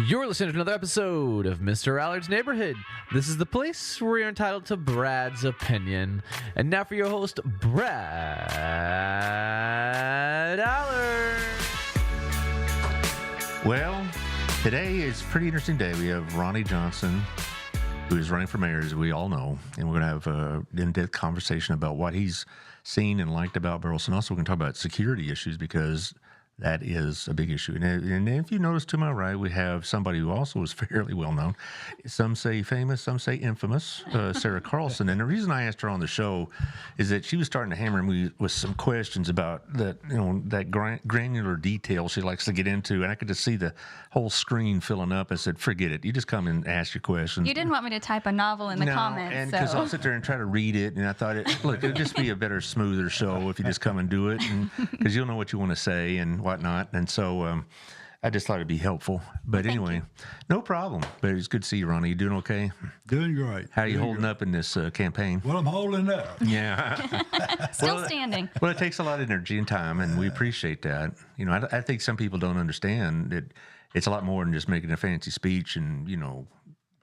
You're listening to another episode of Mr. Allard's Neighborhood. This is the place where you're entitled to Brad's opinion. And now for your host, Brad Allard. Well, today is a pretty interesting day. We have Ronnie Johnson, who is running for mayor, as we all know, and we're going to have an in-depth conversation about what he's seen and liked about Burleson. Also, we're going to talk about security issues because that is a big issue. And if you notice to my right, we have somebody who also is fairly well known. Some say famous, some say infamous, Sarah Carlson. And the reason I asked her on the show is that she was starting to hammer me with some questions about that granular detail she likes to get into. And I could just see the whole screen filling up. I said, forget it. You just come and ask your questions. You didn't want me to type a novel in the comments. And because I'll sit there and try to read it. And I thought, it'd just be a better, smoother show if you just come and do it. Because you'll know what you want to say and whatnot. And so I just thought it'd be helpful. But anyway, no problem. But it's good to see you, Ronnie. You doing okay? Doing great. How are you holding up in this campaign? Well, I'm holding up. Yeah. Still standing. Well, it takes a lot of energy and time, and we appreciate that. You know, I think some people don't understand that it's a lot more than just making a fancy speech and,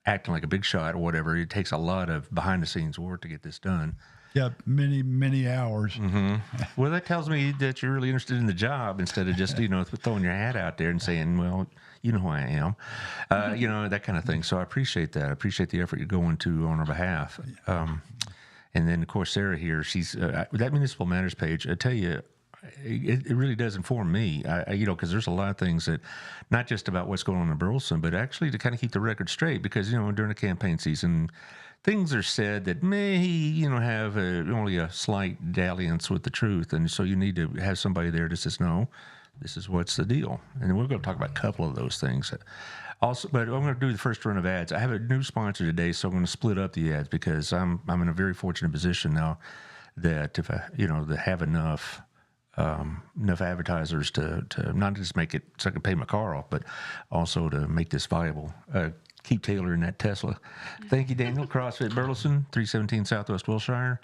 acting like a big shot or whatever. It takes a lot of behind-the-scenes work to get this done. Yeah, many hours. Mm-hmm. Well, that tells me that you're really interested in the job instead of just, throwing your hat out there and saying, well, you know who I am, that kind of thing. So I appreciate that. I appreciate the effort you're going to on our behalf. And then, of course, Sarah here, she's that Municipal Matters page, I tell you, it really does inform me, because there's a lot of things that, not just about what's going on in Burleson, but actually to kind of keep the record straight because, during the campaign season, things are said that may, have only a slight dalliance with the truth. And so you need to have somebody there that says, no, this is what's the deal. And we're going to talk about a couple of those things. Also, but I'm going to do the first run of ads. I have a new sponsor today, so I'm going to split up the ads because I'm in a very fortunate position now that if I, to have enough advertisers to not just make it so I can pay my car off, but also to make this viable. Keep tailoring that Tesla. Thank you, Daniel. CrossFit Burleson, 317 Southwest Wilshire.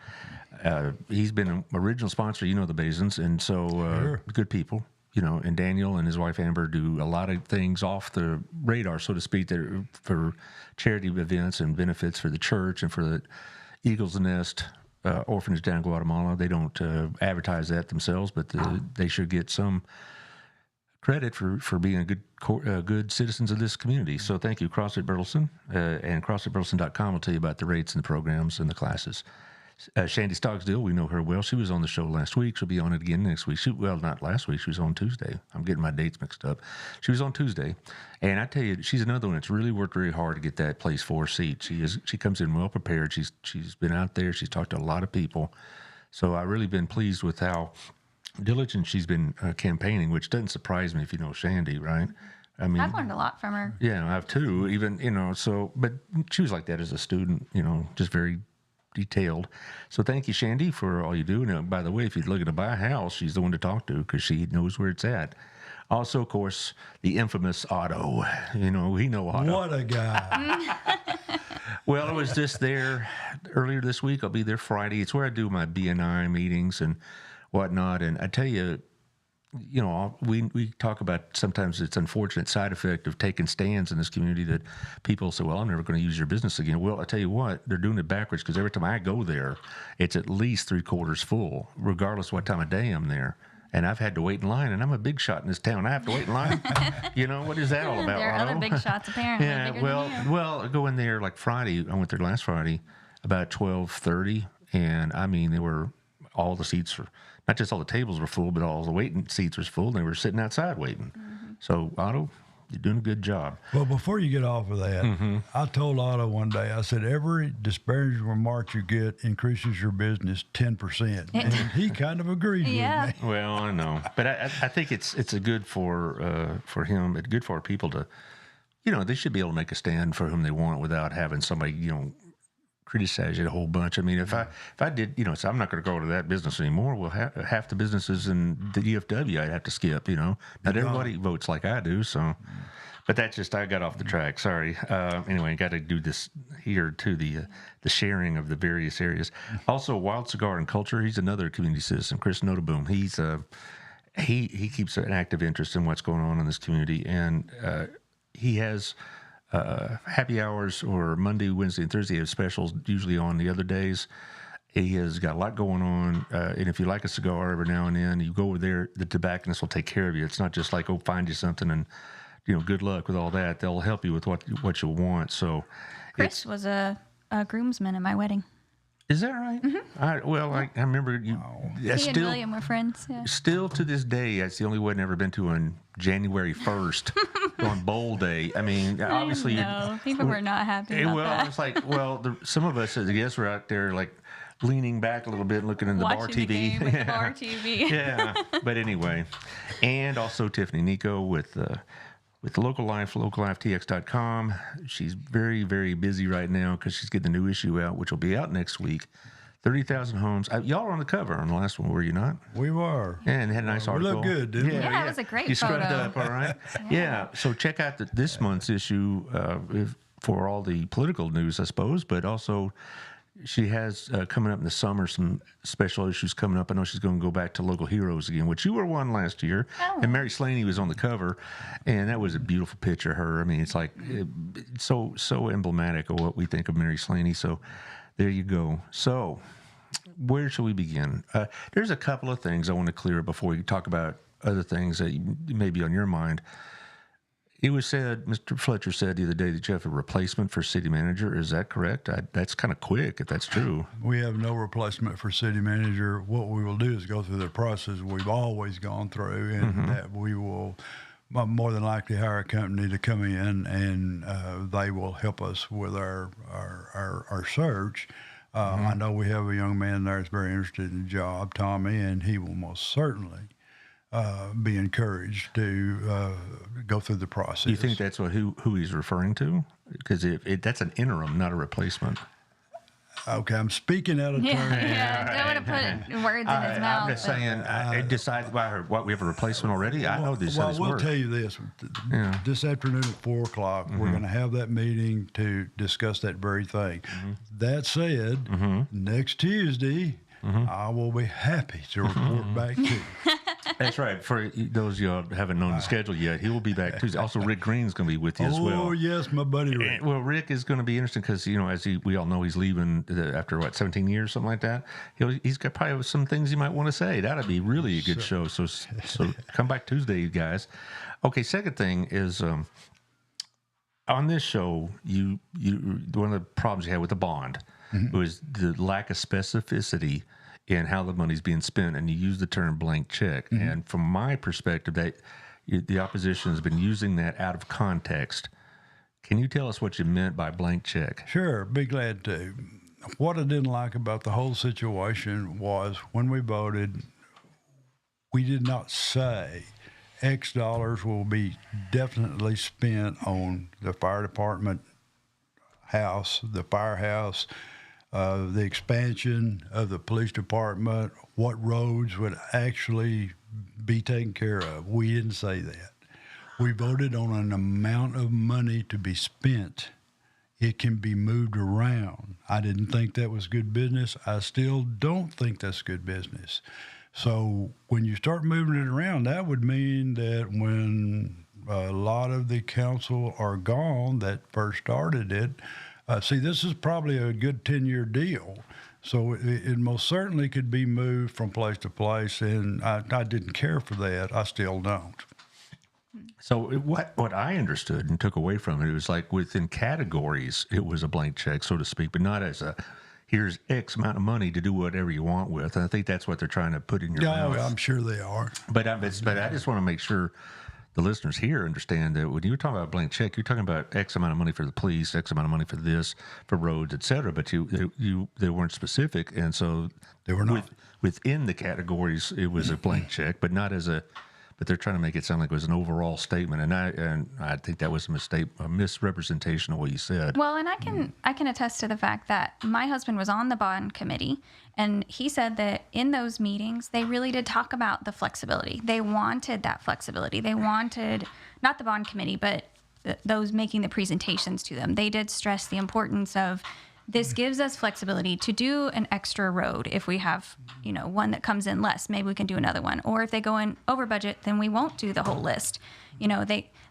He's been an original sponsor, the Basins, and so Sure. Good people, and Daniel and his wife Amber do a lot of things off the radar, so to speak, that for charity events and benefits for the church and for the Eagles Nest orphanage down in Guatemala. They don't advertise that themselves, but they should get some credit for being good citizens of this community. So thank you, CrossFit Burleson, and CrossFitBurleson.com will tell you about the rates and the programs and the classes. Shandy Stogsdill, we know her well. She was on the show last week. She'll be on it again next week. Not last week. She was on Tuesday. I'm getting my dates mixed up. She was on Tuesday. And I tell you, she's another one that's really worked very hard to get that place 4 seat. She comes in well prepared. She's been out there. She's talked to a lot of people. So I've really been pleased with how diligent she's been campaigning, which doesn't surprise me if you know Shandy, right? I mean, I've learned a lot from her. Yeah, I have too. Even, but she was like that as a student, just very detailed. So thank you, Shandy, for all you do. And by the way, if you're looking to buy a house, she's the one to talk to because she knows where it's at. Also, of course, the infamous Otto. We know Otto. What a guy. Well, I was just there earlier this week. I'll be there Friday. It's where I do my BNI meetings and whatnot. And I tell you, we talk about sometimes it's unfortunate side effect of taking stands in this community that people say, well, I'm never going to use your business again. Well, I tell you what, they're doing it backwards because every time I go there, it's at least 3/4 full, regardless of what time of day I'm there. And I've had to wait in line, and I'm a big shot in this town. I have to wait in line. What is that all about, There are Otto? other big shots, apparently. Yeah, bigger than you. well, I go in there like Friday. I went there last Friday about 12:30, and I mean, all the seats were, not just all the tables were full, but all the waiting seats was full. And they were sitting outside waiting. Mm-hmm. So, Otto, you're doing a good job. Well, before you get off of that, I told Otto one day, I said, every disparaging remark you get increases your business 10%. And he kind of agreed with me. Well, I know. But I think it's a good for him. It's good for our people to, they should be able to make a stand for whom they want without having somebody, criticize it a whole bunch. I mean, if I did, so I'm not going to go to that business anymore. Well, half the businesses in the DFW I'd have to skip. Not everybody votes like I do. So, but that's just I got off the track. Sorry. Anyway, got to do this here too. The sharing of the various areas. Also, Wild Cigar and Culture. He's another community citizen. Chris Notaboom. He keeps an active interest in what's going on in this community and. he has happy hours, or Monday, Wednesday, and Thursday. He has specials usually on the other days. He has got a lot going on, and if you like a cigar every now and then, you go over there. The tobacconist will take care of you. It's not just like, oh, find you something and, good luck with all that. They'll help you with what you want. So, Chris was a groomsman at my wedding. Is that right? Mm-hmm. I remember you. He and William were friends. Yeah. Still to this day, that's the only wedding I've ever been to on January 1st, on Bowl Day. I mean, obviously, people were not happy about that. It's like, some of us as guests were out there like leaning back a little bit, looking in the bar Watching TV. the game with the bar TV. Yeah, but anyway, and also Tiffany Nico with Local Life, localiftx.com. She's very, very busy right now because she's getting the new issue out, which will be out next week. 30,000 homes. Y'all were on the cover on the last one, were you not? We were. Yeah, and had a nice article. We looked good, didn't we? Yeah, it was a great you photo. You scrubbed up, all right? Yeah. So check out this month's issue for all the political news, I suppose, but also she has coming up in the summer some special issues coming up. I know she's going to go back to Local Heroes again, which you were one last year. Oh. And Mary Slaney was on the cover, and that was a beautiful picture of her. I mean, it's like so emblematic of what we think of Mary Slaney. So there you go. So where should we begin? There's a couple of things I want to clear up before we talk about other things that may be on your mind. It was said, Mr. Fletcher said the other day that you have a replacement for city manager. Is that correct? That's kind of quick, if that's true. We have no replacement for city manager. What we will do is go through the process we've always gone through, and that we will more than likely hire a company to come in, and they will help us with our search. I know we have a young man there that's very interested in the job, Tommy, and he will most certainly be encouraged to go through the process. You think that's who he's referring to? Because that's an interim, not a replacement. Okay, I'm speaking out of turn. I don't want to put words in his mouth. I'm just saying, decide what we have a replacement already. I know this. Well, we'll tell you this. This afternoon at 4:00, we're going to have that meeting to discuss that very thing. That said, next Tuesday, I will be happy to report back to you. That's right. For those of you who haven't known the schedule yet, he will be back Tuesday. Also, Rick Green's going to be with you as well. Oh, yes, my buddy Rick. Well, Rick is going to be interesting because, as we all know, he's leaving after, 17 years, something like that. He's got probably some things he might want to say. That'd be really a good show. So come back Tuesday, you guys. Okay, second thing is on this show, you one of the problems you had with the bond was the lack of specificity in how the money's being spent, and you use the term blank check. And from my perspective, that the opposition has been using that out of context. Can you tell us what you meant by blank check? Sure, be glad to. What I didn't like about the whole situation was when we voted, we did not say X dollars will be definitely spent on the fire department house, the firehouse, the expansion of the police department, what roads would actually be taken care of. We didn't say that. We voted on an amount of money to be spent. It can be moved around. I didn't think that was good business. I still don't think that's good business. So when you start moving it around, that would mean that when a lot of the council are gone that first started it, see, this is probably a good 10-year deal. So it most certainly could be moved from place to place, and I didn't care for that. I still don't. So what I understood and took away from it was like within categories, it was a blank check, so to speak, but not as here's X amount of money to do whatever you want with. And I think that's what they're trying to put in your mouth. Yeah, I'm sure they are. But I just want to make sure the listeners here understand that when you're talking about a blank check, you're talking about X amount of money for the police, X amount of money for this, for roads, et cetera. But they weren't specific, and so they were not within the categories. It was a blank check, but not as a. But they're trying to make it sound like it was an overall statement, and I think that was a misrepresentation of what you said. Well, and I can attest to the fact that my husband was on the bond committee, and he said that in those meetings they really did talk about the flexibility. They wanted that flexibility. They wanted not the bond committee, but those making the presentations to them. They did stress the importance of this gives us flexibility to do an extra road. If we have, one that comes in less, maybe we can do another one. Or if they go in over budget, then we won't do the whole list.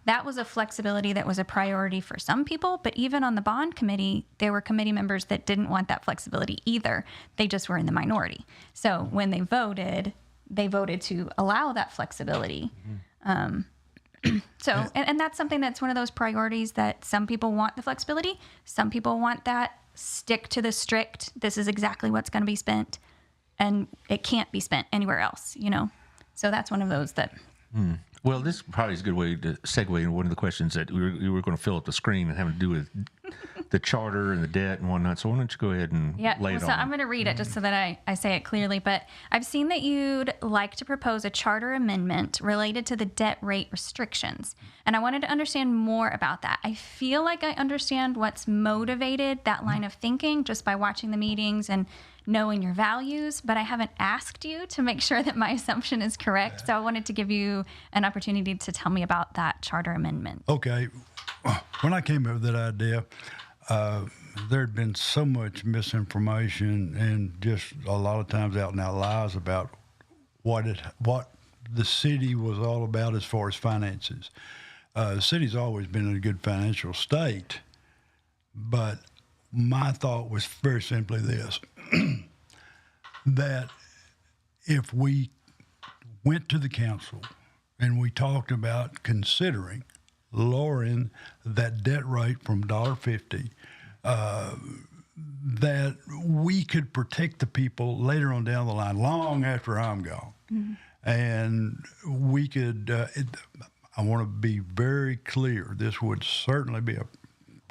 That was a flexibility that was a priority for some people, but even on the bond committee, there were committee members that didn't want that flexibility either. They just were in the minority. So when they voted to allow that flexibility. And that's something that's one of those priorities that some people want the flexibility. Some people want that stick to the strict, this is exactly what's going to be spent, and it can't be spent anywhere else, So that's one of those that... Well, this probably is a good way to segue into one of the questions that we were going to fill up the screen and having to do with the charter and the debt and whatnot. So why don't you go ahead and lay it on? So I'm going to read it just so that I say it clearly. But I've seen that you'd like to propose a charter amendment related to the debt rate restrictions. And I wanted to understand more about that. I feel like I understand what's motivated that line of thinking just by watching the meetings and knowing your values, but I haven't asked you to make sure that my assumption is correct. So I wanted to give you an opportunity to tell me about that charter amendment. Okay. When I came up with that idea, there had been so much misinformation and just a lot of times out and out lies about what the city was all about as far as finances. The city's always been in a good financial state, but my thought was very simply this, that if we went to the council and we talked about considering lowering that debt rate from $1.50, that we could protect the people later on down the line, long after I'm gone. Mm-hmm. And we could, I want to be very clear, this would certainly be a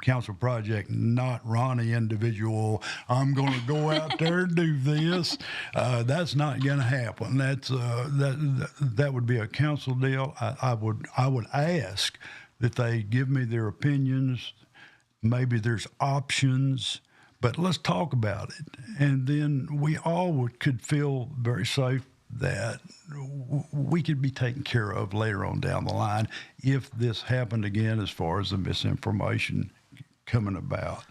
council project, not Ronnie individual. I'm going to go out there and do this. That's not going to happen. That would be a council deal. I would ask that they give me their opinions. Maybe there's options, but let's talk about it. And then we all could feel very safe that we could be taken care of later on down the line if this happened again, as far as the misinformation coming about.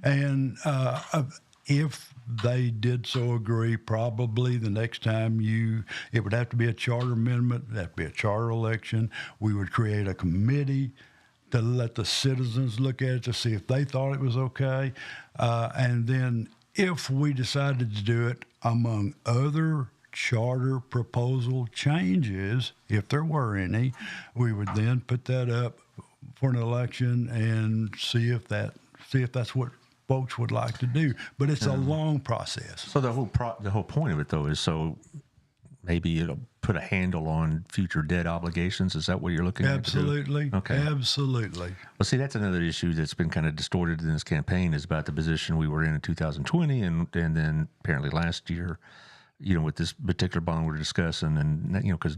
And if they did so agree, probably the next time it would have to be a charter amendment, it'd have to be a charter election. We would create a committee to let the citizens look at it to see if they thought it was okay. And then if we decided to do it among other charter proposal changes, if there were any, we would then put that up for an election and see if that's what folks would like to do. But it's a long process. So the whole point of it, though, is so maybe it'll put a handle on future debt obligations. Is that what you're looking at? Absolutely. Okay. Absolutely. Well, see, that's another issue that's been kind of distorted in this campaign, is about the position we were in 2020 and then apparently last year, with this particular bond we're discussing, and because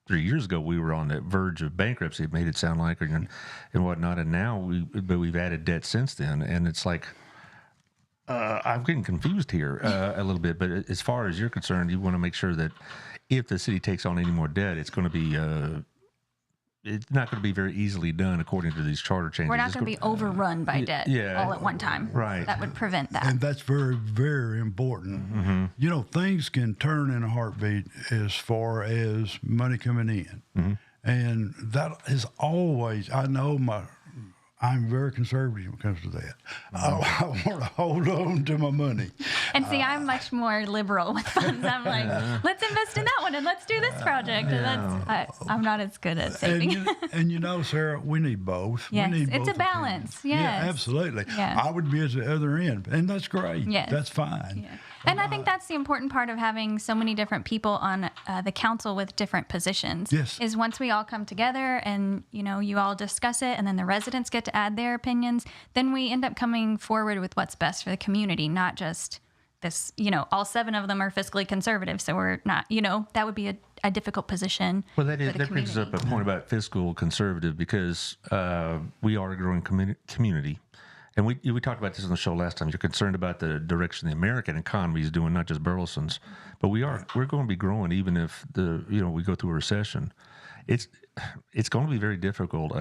3 years ago we were on the verge of bankruptcy. It made it sound like, and whatnot, and now we've added debt since then, and it's like I'm getting confused here a little bit. But as far as you're concerned, you want to make sure that if the city takes on any more debt, it's going to be it's not going to be very easily done according to these charter changes. We're not going to be overrun by debt all at one time. Right. That would prevent that. And that's very, very important. Mm-hmm. Things can turn in a heartbeat as far as money coming in. Mm-hmm. And that is always, I'm very conservative when it comes to that. I want to hold on to my money. And see, I'm much more liberal with funds. I'm like, let's invest in that one and let's do this project. And I'm not as good at saving. And Sarah, we need both. Yes, we need it's both a balance. Opinions. Yes. Yeah, absolutely. Yes. I would be at the other end, and that's great. Yes. That's fine. Yeah. And I think that's the important part of having so many different people on the council with different positions. Yes. Is once we all come together and, you all discuss it and then the residents get to add their opinions, then we end up coming forward with what's best for the community, not just this, all 7 of them are fiscally conservative. So we're not, that would be a difficult position. Well, that brings up a point about fiscal conservative, because we are a growing community. And we talked about this on the show last time. You're concerned about the direction the American economy is doing, not just Burleson's. But we're going to be growing even if we go through a recession. It's going to be very difficult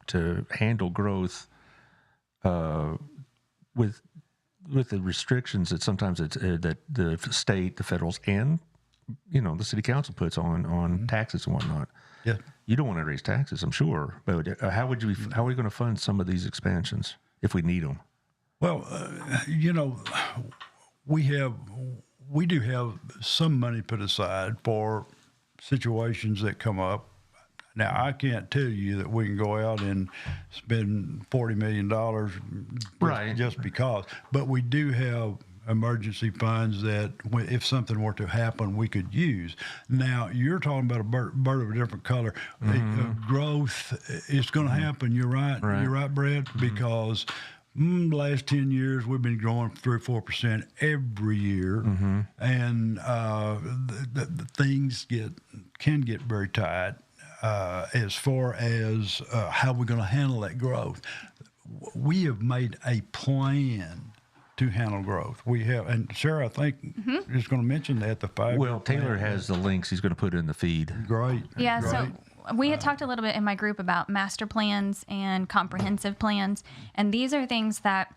to handle growth with with the restrictions that sometimes it's that the state, the federals, and the city council puts on taxes and whatnot. Yeah. You don't want to raise taxes, I'm sure, but how are we going to fund some of these expansions if we need them? Well, we do have some money put aside for situations that come up. Now, I can't tell you that we can go out and spend $40 million just because, but we do have emergency funds that if something were to happen, we could use. Now, you're talking about a bird of a different color. Growth is going to happen. You're right. You're right, Brad, because the last 10 years, we've been growing 3 or 4% every year, and the things can get very tight as far as how we're going to handle that growth. We have made a plan to handle growth. We have, and Sarah, I think, is going to mention that the 5. Well, Taylor has the links. He's going to put in the feed. Great. Yeah. Great. So we had talked a little bit in my group about master plans and comprehensive plans, and these are things that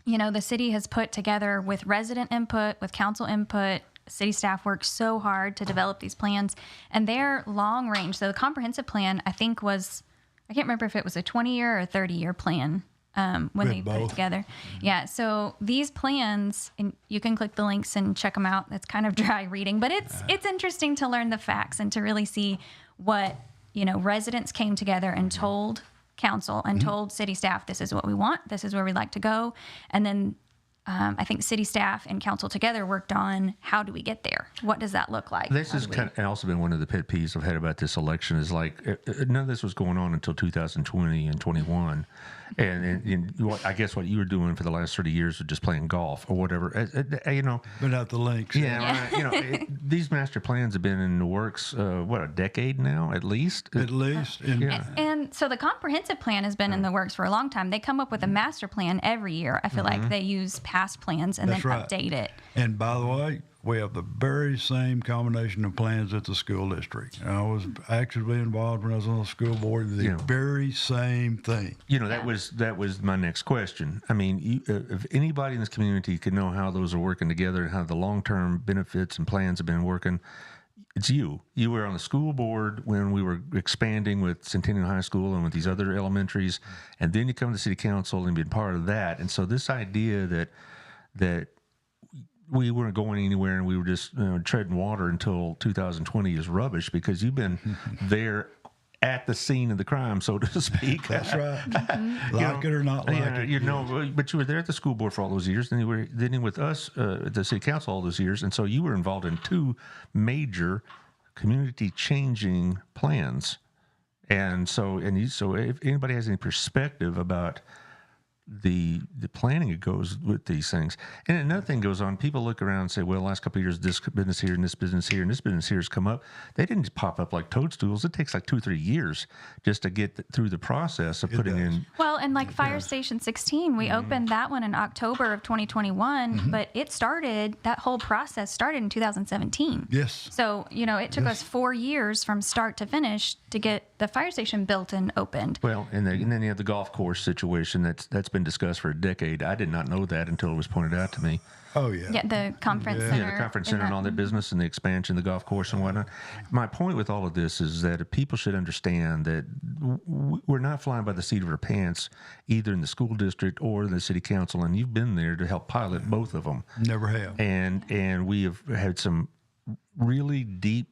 the city has put together with resident input, with council input. City staff works so hard to develop these plans, and they're long range. So the comprehensive plan, I think, I can't remember if it was a 20-year or 30-year plan when they put it together. Yeah. So these plans, and you can click the links and check them out. It's kind of dry reading, but it's interesting to learn the facts and to really see what residents came together and told council and told city staff, this is what we want, this is where we'd like to go, and then I think city staff and council together worked on how do we get there? What does that look like? This has also been one of the pet peeves I've had about this election is none of this was going on until 2020 and 21. And I guess what you were doing for the last 30 years was just playing golf or whatever. Without the links. Yeah. Right. These master plans have been in the works, a decade now, at least? At least. And so the comprehensive plan has been in the works for a long time. They come up with a master plan every year. I feel like they use past plans and then update it. And by the way, we have the very same combination of plans at the school district. I was actively involved when I was on the school board. The very same thing. That was my next question. I mean, if anybody in this community could know how those are working together and how the long-term benefits and plans have been working, it's you. You were on the school board when we were expanding with Centennial High School and with these other elementaries, and then you come to the city council and be part of that. And so this idea that we weren't going anywhere and we were just treading water until 2020 is rubbish because you've been there at the scene of the crime, so to speak. That's right. Like it or not like it. But you were there at the school board for all those years, and you were then with us at the city council all those years, and so you were involved in 2 major community-changing plans. And so if anybody has any perspective about the planning that goes with these things. And another thing goes on, people look around and say, well, the last couple of years, this business here and this business here and this business here has come up. They didn't just pop up like toadstools. It takes like 2 or 3 years just to get through the process of putting in. Well, and like Fire Station 16, we opened that one in October of 2021, but that whole process started in 2017. Yes. So, it took us 4 years from start to finish to get the fire station built and opened. Well, and then you have the golf course situation that's been discussed for a decade. I did not know that until it was pointed out to me. Oh, yeah. Yeah, the conference center. Yeah, the conference center and all that business and the expansion, the golf course and whatnot. My point with all of this is that people should understand that we're not flying by the seat of our pants, either in the school district or the city council, and you've been there to help pilot both of them. Never have. And we have had some really deep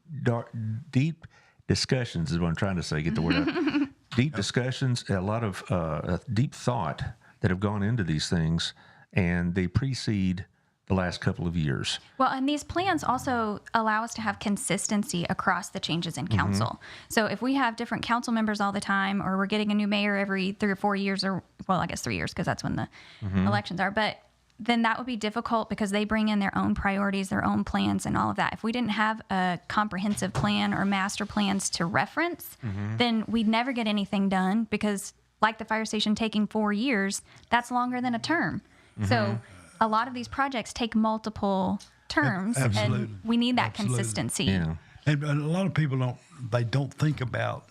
discussions is what I'm trying to say, get the word out. Deep discussions, a lot of deep thought that have gone into these things, and they precede the last couple of years. Well, and these plans also allow us to have consistency across the changes in council. So if we have different council members all the time, or we're getting a new mayor every 3 or 4 years, or, well, I guess 3 years because that's when the elections are, but then that would be difficult because they bring in their own priorities, their own plans, and all of that. If we didn't have a comprehensive plan or master plans to reference, then we'd never get anything done because, like the fire station taking 4 years, that's longer than a term. So a lot of these projects take multiple terms, and we need that consistency. Yeah. And a lot of people don't think about,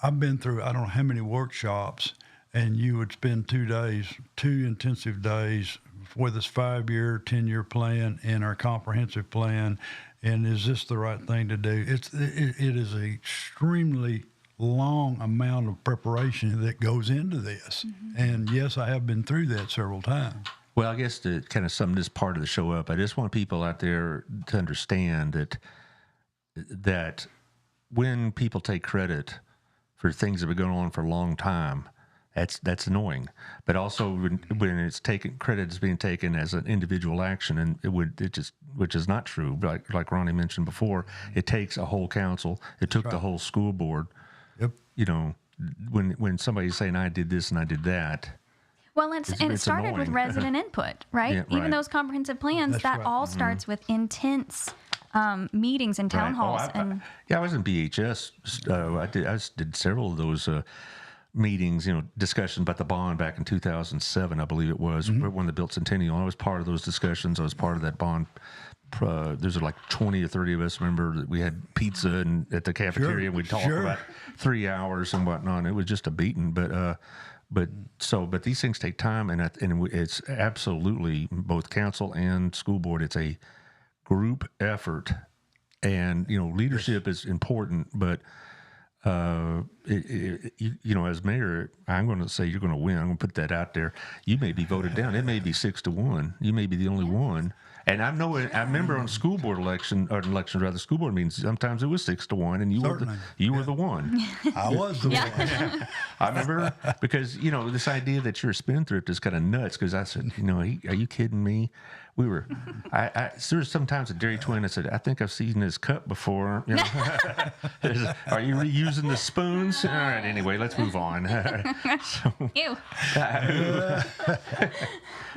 I've been through, I don't know how many workshops, and you would spend 2 days, 2 intensive days with this 5-year, 10-year plan and our comprehensive plan, and is this the right thing to do? It is an extremely long amount of preparation that goes into this. And yes, I have been through that several times. Well, I guess to kind of sum this part of the show up, I just want people out there to understand that when people take credit for things that have been going on for a long time, that's annoying. But also when it's credit is being taken as an individual action, and which is not true. Like Ronnie mentioned before, it takes a whole council. It took the whole school board. Yep. You know, when somebody's saying I did this and I did that. Well, it started annoying. with resident input, right? Yeah, Even right. those comprehensive plans, That's that right. all starts with intense meetings and town halls. I was in BHS. I did several of those meetings, discussions about the bond back in 2007, I believe it was, when the built Centennial. I was part of those discussions. I was part of that bond. There's like 20 or 30 of us. Remember that we had pizza at the cafeteria, and we'd talk about 3 hours and whatnot. It was just a beating, but these things take time, and it's absolutely both council and school board. It's a group effort, and leadership is important, but as mayor, I'm going to say you're going to win. I'm going to put that out there. You may be voted down. It may be 6-1. You may be the only one. And I remember on school board school board meetings, sometimes it was 6-1, and you were the one. I was the one. I remember because this idea that you're a spendthrift is kind of nuts. Because I said, are you kidding me? We were. There was sometimes at Dairy Twin. I said, I think I've seen this cup before. Are you reusing the spoons? All right. Anyway, let's move on. Ew.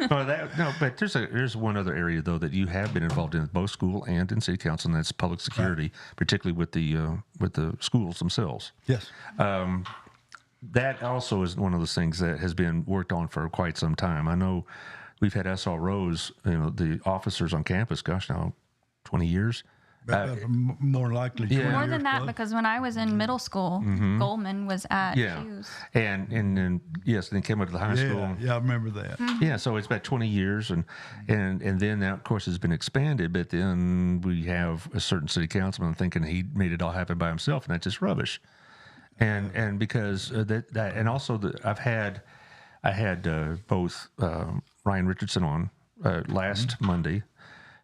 But there's one other area though that you have been involved in both school and in city council, and that's public security, particularly with the schools themselves. Yes. That also is one of those things that has been worked on for quite some time. I know we've had SROs, the officers on campus, gosh, now 20 years. More likely 20 More years than that, plus. because when I was in middle school, Goldman was at Hughes. And then then came up to the high school. Yeah, I remember that. Yeah, so it's about 20 years, and then that, of course, has been expanded, but then we have a certain city councilman thinking he made it all happen by himself, and that's just rubbish. And because that and also I had both Ryan Richardson on last Monday,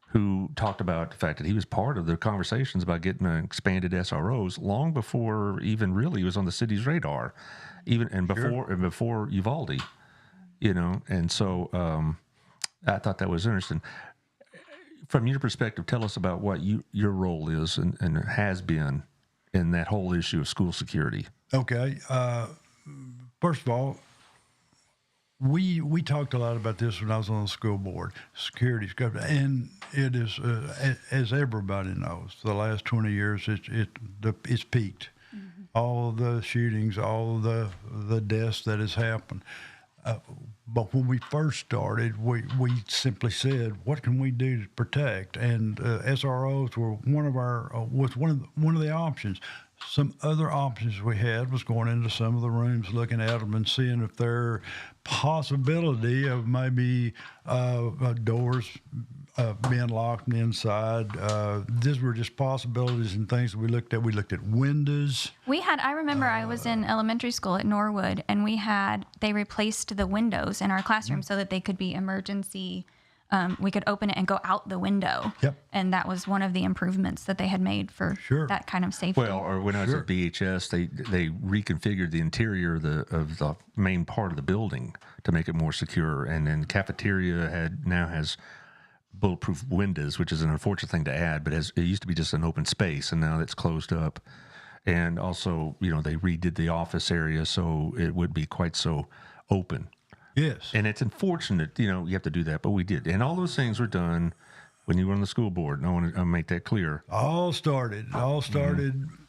who talked about the fact that he was part of the conversations about getting expanded SROs long before even really was on the city's radar, before Uvalde, and so I thought that was interesting. From your perspective, tell us about what your role is and has been in that whole issue of school security. Okay. First of all, we talked a lot about this when I was on the school board, security stuff, and it is, as everybody knows, the last 20 years it's peaked. Mm-hmm. All of the shootings, all of the deaths that has happened. But when we first started, we simply said, what can we do to protect? And SROs were one of the options. Some other options we had was going into some of the rooms, looking at them and seeing if there possibility of maybe doors being locked on the inside. These were just possibilities and things that we looked at. We looked at windows. I remember I was in elementary school at Norwood, and they replaced the windows in our classroom so that they could be emergency. We could open it and go out the window. Yep. And that was one of the improvements that they had made for that kind of safety. Well, or when I was at BHS, they reconfigured the interior of the main part of the building to make it more secure. And then cafeteria now has bulletproof windows, which is an unfortunate thing to add, but it used to be just an open space, and now it's closed up. And also, they redid the office area so it would be quite so open. Yes. And it's unfortunate, you have to do that, but we did. And all those things were done when you were on the school board. And I want to make that clear. All started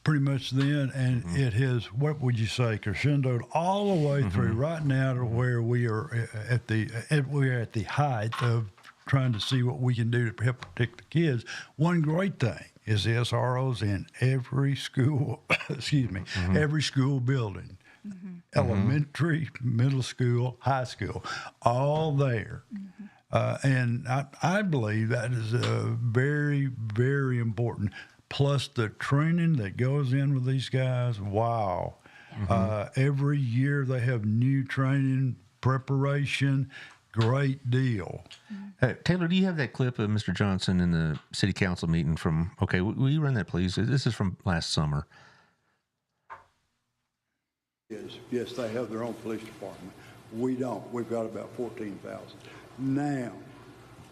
pretty much then, and it has, what would you say, crescendoed all the way through right now to where we are at the height of trying to see what we can do to help protect the kids. One great thing is the SROs in every school, every school building. Elementary, middle school, high school, all there. And I believe that is very, very important. Plus the training that goes in with these guys, wow. Every year they have new training, preparation, great deal. Taylor, do you have that clip of Mr. Johnson in the city council meeting from, okay, will you run that, please? This is from last summer. Yes, they have their own police department. We don't. We've got about 14,000. Now,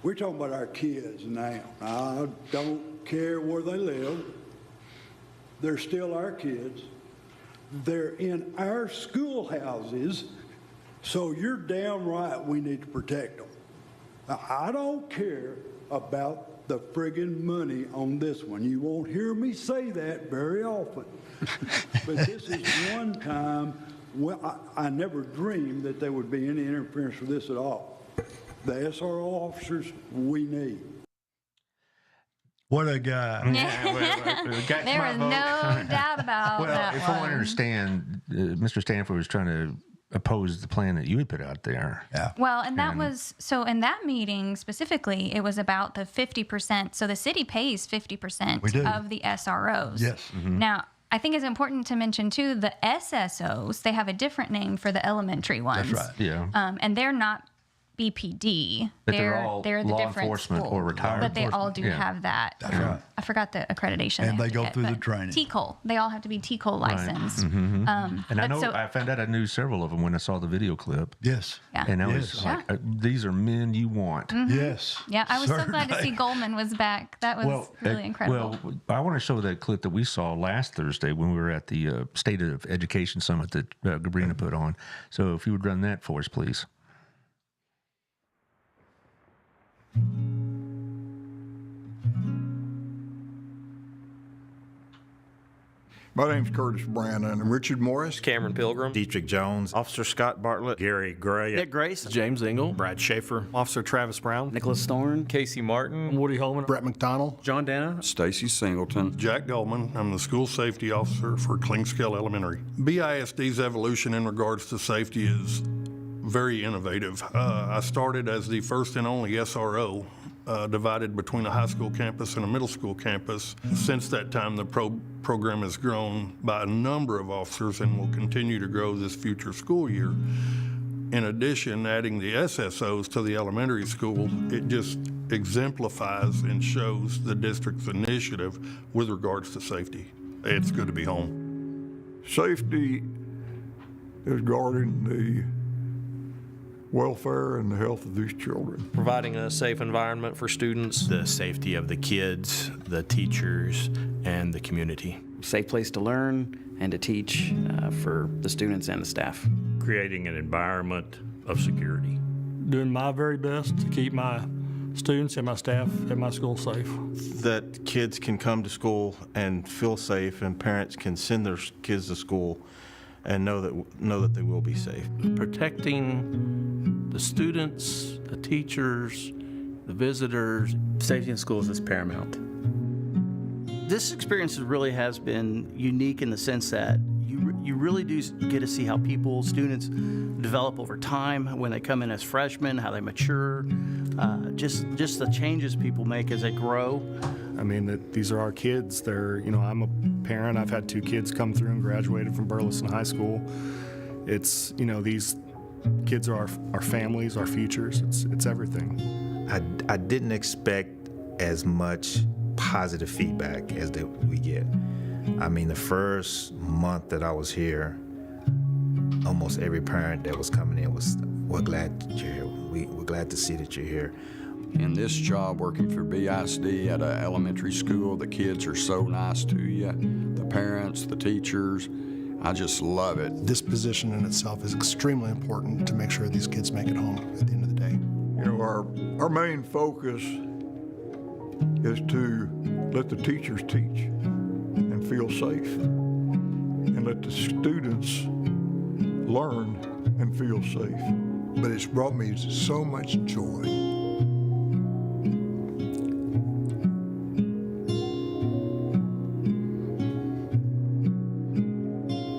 we're talking about our kids now. I don't care where they live. They're still our kids. They're in our schoolhouses, so you're damn right we need to protect them. Now, I don't care about the friggin' money on this one. You won't hear me say that very often. But this is one time when I never dreamed that there would be any interference with this at all. The SRO officers we need. What a guy. There is no doubt about that. Well, if I understand, Mr. Stanford was trying to oppose the plan that you had put out there. Yeah. Well, and that was, so in that meeting specifically, it was about the 50%. So the city pays 50% of the SROs. Yes. Mm-hmm. Now, I think it's important to mention, too, the SSOs, they have a different name for the elementary ones. That's right. Yeah. And they're not BPD. But they're all the law different enforcement school, or retired. but they all do have that. That's right. I forgot the accreditation. And have they to go get, through the but training. TCOL. They all have to be TCOL licensed. And I but know so- I found out I knew several of them when I saw the video clip. Yes. Yeah. And I Yes. was like, these are men you want. Yes. Yeah, I was so glad to see Certainly. Goldman was back. That was really incredible. Well, I want to show that clip that we saw last Thursday when we were at the State of Education Summit that Gabrina put on. So if you would run that for us, please. My name's Curtis Brandon and Richard Morris. Cameron Pilgrim, Dietrich Jones, Officer Scott Bartlett, Gary Gray, Nick Grace, James Engel, Brad Schaefer, Officer Travis Brown, Nicholas Thorne, Casey Martin, Woody Holman, Brett McDonald. John Dana, Stacy Singleton, Jack Goldman. I'm the school safety officer for Klingscale Elementary. BISD's evolution in regards to safety is very innovative. I started as the first and only SRO, divided between a high school campus and a middle school campus. Since that time, the program has grown by a number of officers and will continue to grow this future school year. In addition, adding the SSOs to the elementary school, it just exemplifies and shows the district's initiative with regards to safety. It's good to be home. Safety is guarding the welfare and the health of these children. providing a safe environment for students. the safety of the kids, the teachers, and the community. safe place to learn and to teach for the students and the staff. creating an environment of security. Doing my very best to keep my students and my staff at my school safe. That kids can come to school and feel safe, and parents can send their kids to school and know that they will be safe. Protecting the students, the teachers, the visitors. Safety in schools is paramount. This experience really has been unique in the sense that you really do get to see how students develop over time when they come in as freshmen, how they mature, just the changes people make as they grow. I mean, these are our kids. They're, I'm a parent. I've had 2 kids come through and graduated from Burleson High School. It's, these kids are our families, our futures. It's everything. I didn't expect as much positive feedback as that we get. I mean, the first month that I was here, almost every parent that was coming in was, "We're glad that you're here. We're glad to see that you're here." In this job, working for BISD at an elementary school, the kids are so nice to you, the parents, the teachers. I just love it. This position in itself is extremely important to make sure these kids make it home at the end of the day. Our main focus is to let the teachers teach and feel safe, and let the students learn and feel safe. But it's brought me so much joy.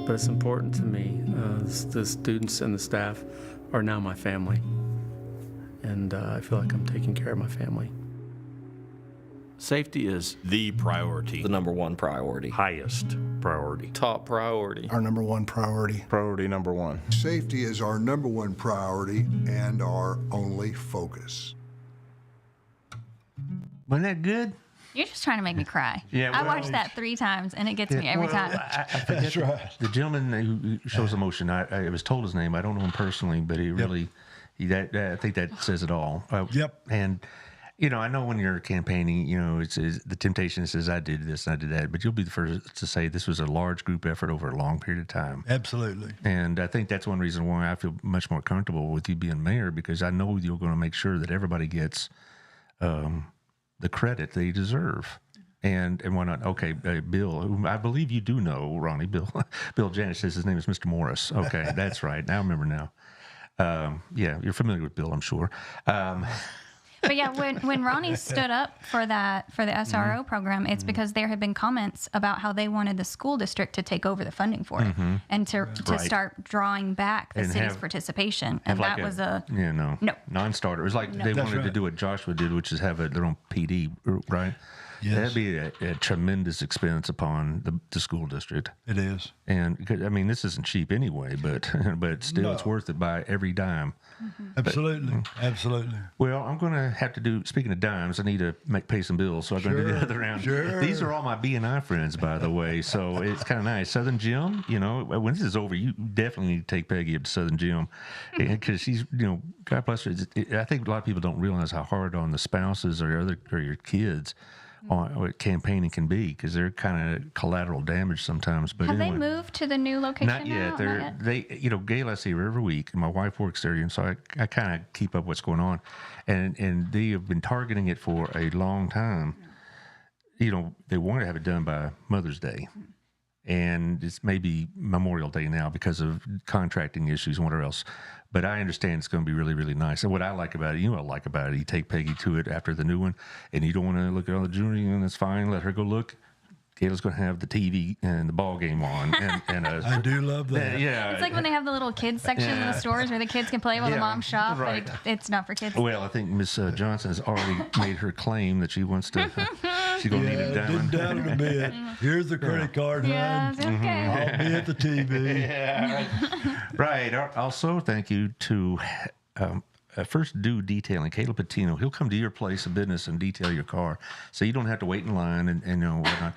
But it's important to me. The students and the staff are now my family. and I feel like I'm taking care of my family. Safety is The priority. the number one priority. Highest priority. Top priority. Our number one priority. Priority number one. Safety is our number one priority and our only focus. Wasn't that good? You're just trying to make me cry. Yeah, I well, watched that 3 times, and it gets me every time. I forget the gentleman who shows emotion. I was told his name. I don't know him personally, but he really, I think that says it all. Yep. And I know when you're campaigning, it's the temptation says I did this, and I did that, but you'll be the first to say this was a large group effort over a long period of time. Absolutely. And I think that's one reason why I feel much more comfortable with you being mayor, because I know you're going to make sure that everybody gets the credit they deserve. And why not? Okay, Bill, whom I believe you do know, Ronnie. Bill Janet says his name is Mr. Morris. Okay, that's right. Now I remember now. Yeah, you're familiar with Bill, I'm sure. But yeah, when Ronnie stood up for the SRO program, it's because there had been comments about how they wanted the school district to take over the funding for it and to start drawing back the city's participation. And that was a non-starter. It was like they wanted to do what Joshua did, which is have their own PD, right? Yes. That'd be a tremendous expense upon the school district. It is. And this isn't cheap anyway, but still, it's worth it by every dime. Absolutely. Absolutely. Well, I'm going to have to do, speaking of dimes, I need to pay some bills, so I'm going to do the other round. Sure. These are all my B&I friends, by the way, so it's kind of nice. Southern Jim, when this is over, you definitely need to take Peggy up to Southern Jim, because she's, God bless her. I think a lot of people don't realize how hard on the spouses or your kids on what campaigning can be, because they're kind of collateral damage sometimes. But have anyway, they moved to the new location? not yet. now? Gail, I see her every week, and my wife works there, and so I kind of keep up what's going on, and they have been targeting it for a long time. They want to have it done by Mother's Day, and it's maybe Memorial Day now because of contracting issues and whatever else. But I understand it's going to be really, really nice. And what I like about it, you take Peggy to it after the new one, and you don't want to look at all the jewelry, and that's fine. Let her go look. Kayla's going to have the TV and the ball game on. And I do love that. Yeah. It's like when they have the little kids section in the stores where the kids can play while the moms shop. Right. Like, it's not for kids. Well, I think Miss Johnson has already made her claim that she wants to. She's going to need a diamond. Didn't doubt it a bit. Here's the credit card, Yeah, hon. okay. I'll be at the TV. Yeah, right. Also, thank you to First Do Detailing, Caleb Patino. He'll come to your place of business and detail your car, so you don't have to wait in line and whatnot.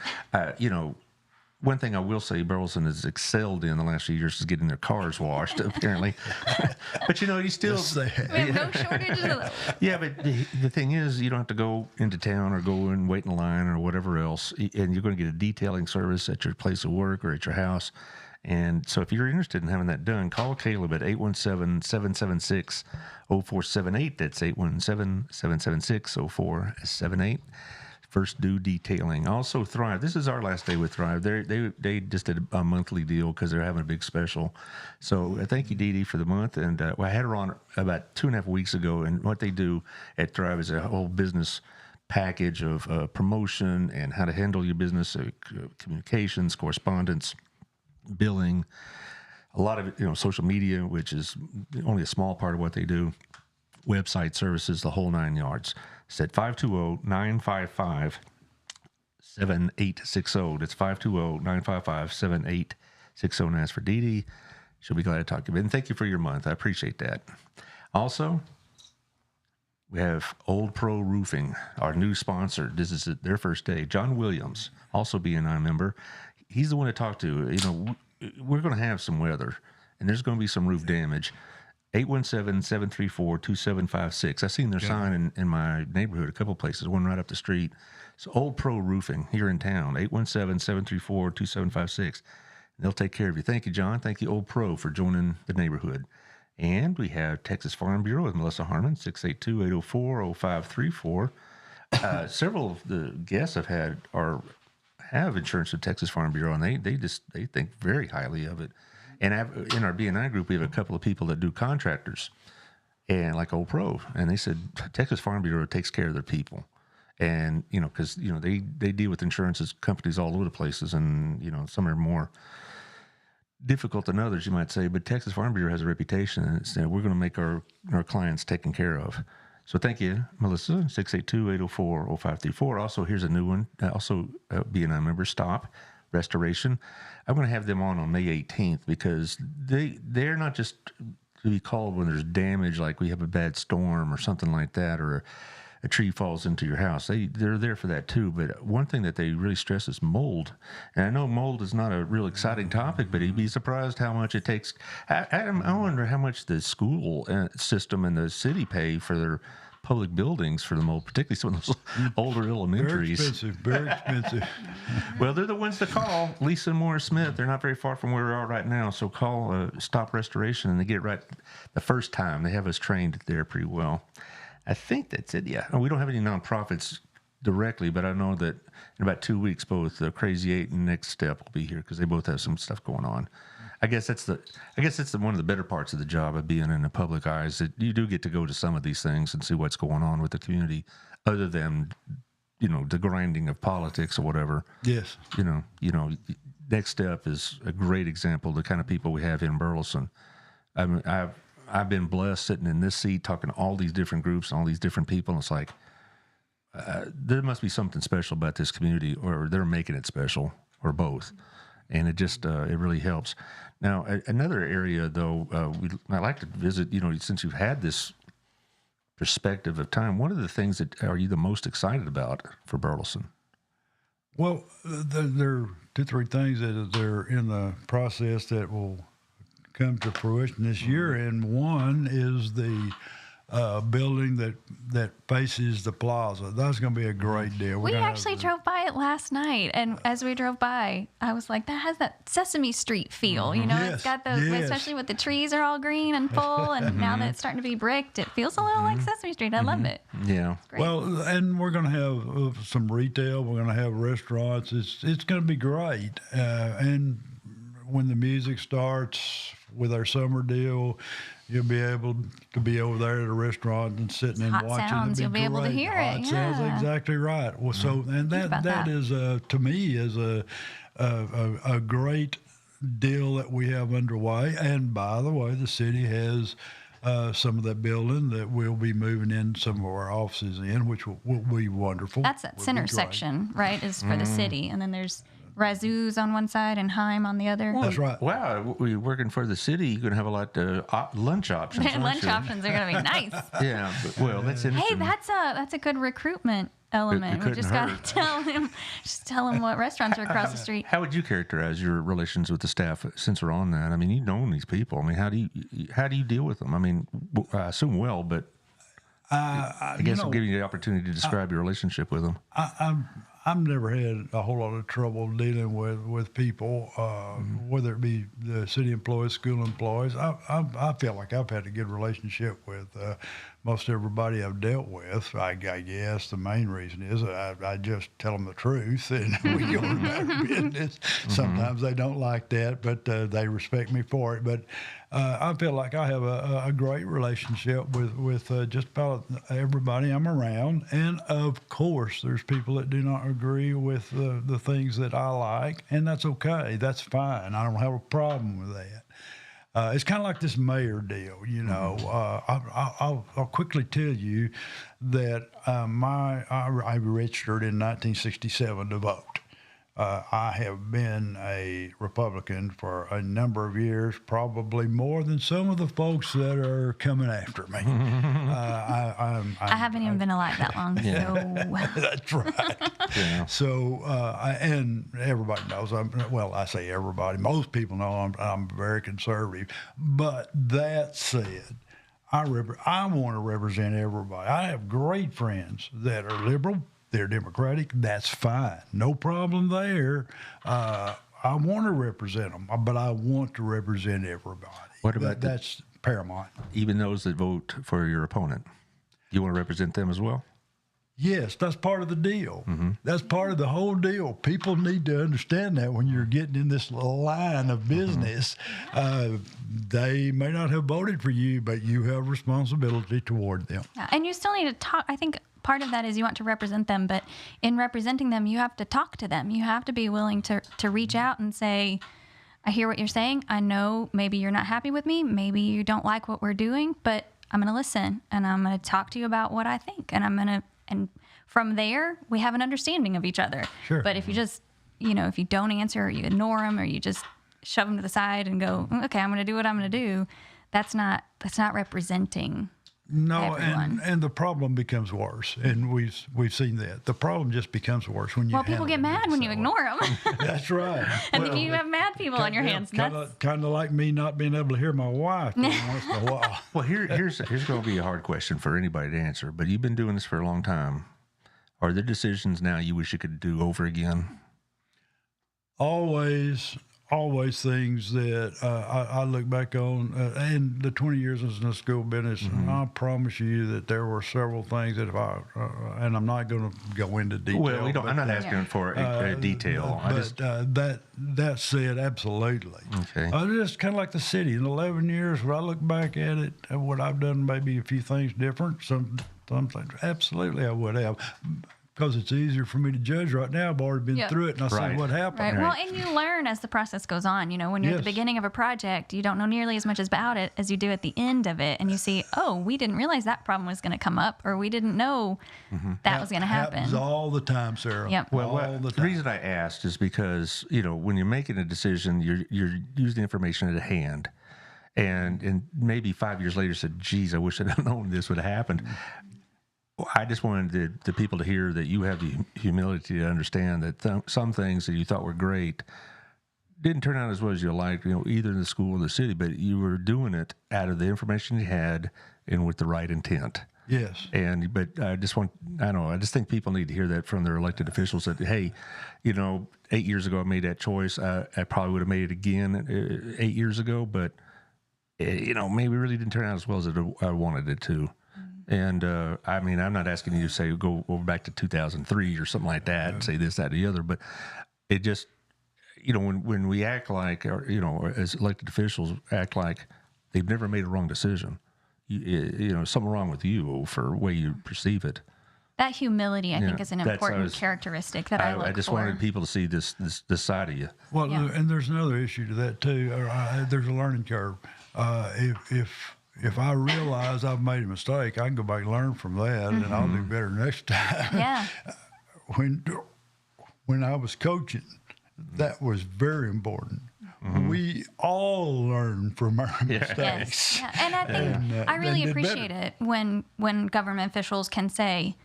One thing I will say Burleson has excelled in the last few years is getting their cars washed, apparently. But you still... We have no shortage of those. Yeah, but the thing is, you don't have to go into town or go and wait in line or whatever else, and you're going to get a detailing service at your place of work or at your house. And so if you're interested in having that done, call Caleb at 817-776-0478. That's 817-776-0478. First Do Detailing. Also, Thrive. This is our last day with Thrive. They just did a monthly deal because they're having a big special. So thank you, Dee Dee, for the month. And I had her on about 2.5 weeks ago. And what they do at Thrive is a whole business package of promotion and how to handle your business, communications, correspondence, billing, a lot of it, social media, which is only a small part of what they do, website services, the whole 9 yards. It's at 520-955-7860. That's 520-955-7860. And as for Dee Dee, she'll be glad to talk to you. And thank you for your month. I appreciate that. Also, we have Old Pro Roofing, our new sponsor. This is their first day. John Williams, also B&I member. He's the one to talk to. We're going to have some weather, and there's going to be some roof damage. 817-734-2756. I've seen their sign in my neighborhood a couple places, one right up the street. It's Old Pro Roofing here in town, 817-734-2756. They'll take care of you. Thank you, John. Thank you, Old Pro, for joining the neighborhood. And we have Texas Farm Bureau with Melissa Harmon, 682-804-0534. Several of the guests I've had have insurance with Texas Farm Bureau, and they think very highly of it. And in our B&I group, we have a couple of people that do contractors, and like Old Pro, and they said Texas Farm Bureau takes care of their people, and because they deal with insurance companies all over the places, and some are more difficult than others, you might say. But Texas Farm Bureau has a reputation, and we're going to make our clients taken care of. So thank you, Melissa. 682-804-0534. Also, here's a new one. Also, B&I member, Stop Restoration. I'm going to have them on May 18th because they're not just to be called when there's damage, like we have a bad storm or something like that, or a tree falls into your house. They're there for that too. But one thing that they really stress is mold. And I know mold is not a real exciting topic, but you'd be surprised how much it takes. Adam, I wonder how much the school system and the city pay for their public buildings for the mold, particularly some of those older elementaries. Very expensive. Well, they're the ones to call. Lisa and Morris Smith. They're not very far from where we are right now. So call Stop Restoration, and they get it right the first time. They have us trained there pretty well. I think that's it. Yeah, we don't have any nonprofits directly, but I know that in about 2 weeks, both Crazy 8 and Next Step will be here because they both have some stuff going on. I guess that's one of the better parts of the job of being in the public eye is that you do get to go to some of these things and see what's going on with the community, other than the grinding of politics or whatever. Yes. Next Step is a great example of the kind of people we have in Burleson. I mean, I've been blessed sitting in this seat talking to all these different groups and all these different people. And it's like, there must be something special about this community, or they're making it special, or both. And it just, it really helps. Now, another area, though, I'd like to visit, since you've had this perspective of time, what are the things that are you the most excited about for Burleson? Well, there are 2-3 things that are in the process that will come to fruition this year, and one is the building that faces the plaza. That's going to be a great deal. We actually drove by it last night, and as we drove by, I was like, that has that Sesame Street feel. Yes, it's got those, especially with the trees are all green and full, and now that it's starting to be bricked, it feels a little like Sesame Street. I love it. Yeah. Well, and we're going to have some retail. We're going to have restaurants. It's going to be great. And when the music starts with our summer deal, you'll be able to be over there at a restaurant and sitting and watching. Sounds, you'll be able to hear it. Hot sounds, exactly right. Well, so and that is to me is a great deal that we have underway. And by the way, the city has some of that building that we'll be moving in some of our offices in, which will be wonderful. That's that center section, right? Is for the city, and then there's Razoo's on one side and Heim on the other. That's right. Wow, we're working for the city. You're going to have a lot of lunch options. Lunch options are going to be nice. Yeah, that's interesting. Hey, that's a good recruitment element. We just got to tell him what restaurants are across the street. How would you characterize your relations with the staff since we're on that? I mean, you've known these people. I mean, how do you deal with them? I mean, I assume well, but I guess I'm giving you the opportunity to describe your relationship with them. I've never had a whole lot of trouble dealing with people, whether it be the city employees, school employees. I feel like I've had a good relationship with most everybody I've dealt with. I guess the main reason is I just tell them the truth and we go about our business. Sometimes they don't like that, but they respect me for it. But I feel like I have a great relationship with just about everybody I'm around. And of course, there's people that do not agree with the things that I like, and that's okay. That's fine. I don't have a problem with that. It's kind of like this mayor deal, I'll quickly tell you that I registered in 1967 to vote. I have been a Republican for a number of years, probably more than some of the folks that are coming after me. I haven't even been alive that long. Yeah. So. That's right. Yeah. So, and everybody knows, I say everybody, most people know I'm very conservative. But that said, I want to represent everybody. I have great friends that are liberal. They're Democratic. That's fine. No problem there. I want to represent them, but I want to represent everybody. What about that's paramount? Even those that vote for your opponent, you want to represent them as well? Yes, that's part of the deal. That's part of the whole deal. People need to understand that when you're getting in this line of business, they may not have voted for you, but you have responsibility toward them. Yeah, and you still need to talk. I think part of that is you want to represent them, but in representing them, you have to talk to them. You have to be willing to reach out and say, I hear what you're saying. I know maybe you're not happy with me. Maybe you don't like what we're doing, but I'm going to listen and I'm going to talk to you about what I think. And from there, we have an understanding of each other. Sure. But if you just, if you don't answer or you ignore them or you just shove them to the side and go, okay, I'm going to do what I'm going to do, that's not representing No, everyone. and the problem becomes worse, and we've seen that. The problem just becomes worse when you. Well, people handle get it mad when you that ignore them. way. That's right. And then you have mad people on your hands. Kind of like me not being able to hear my wife once in a while. Well, here's going to be a hard question for anybody to answer, but you've been doing this for a long time. Are there decisions now you wish you could do over again? Always things that I look back on, and the 20 years in the school business, I promise you that there were several things that if and I'm not going to go into detail. Well, I'm not asking for detail. That said, absolutely. Okay. Just kind of like the city. In 11 years, when I look back at it, what I've done, maybe a few things different. Some things, absolutely, I would have. Because it's easier for me to judge right now. I've already been through it, and I see what happened. Right. Well, and you learn as the process goes on. When you're at the beginning of a project, you don't know nearly as much about it as you do at the end of it. And you see, oh, we didn't realize that problem was going to come up, or we didn't know that was going to happen. Happens all the time, Sarah. Yep. Well, the reason I asked is because, when you're making a decision, you're using the information at hand. And maybe 5 years later said, geez, I wish I'd known this would have happened. I just wanted the people to hear that you have the humility to understand that some things that you thought were great didn't turn out as well as you liked, either in the school or the city, but you were doing it out of the information you had and with the right intent. Yes. But I just think people need to hear that from their elected officials that, hey, 8 years ago I made that choice. I probably would have made it again 8 years ago, but, maybe it really didn't turn out as well as I wanted it to. And, I'm not asking you to say, go over back to 2003 or something like that and say this, that, or the other, but it just, when we act like, as elected officials act like they've never made a wrong decision, something wrong with you for the way you perceive it. That humility, I think, is an important characteristic that I look for. I just wanted people to see this side of you. Well, and there's another issue to that, too. There's a learning curve. If I realize I've made a mistake, I can go back and learn from that, and I'll do better next time. Yeah. When I was coaching, that was very important. We all learn from our mistakes. Yes. Yeah. And I think I really appreciate it when government officials can say,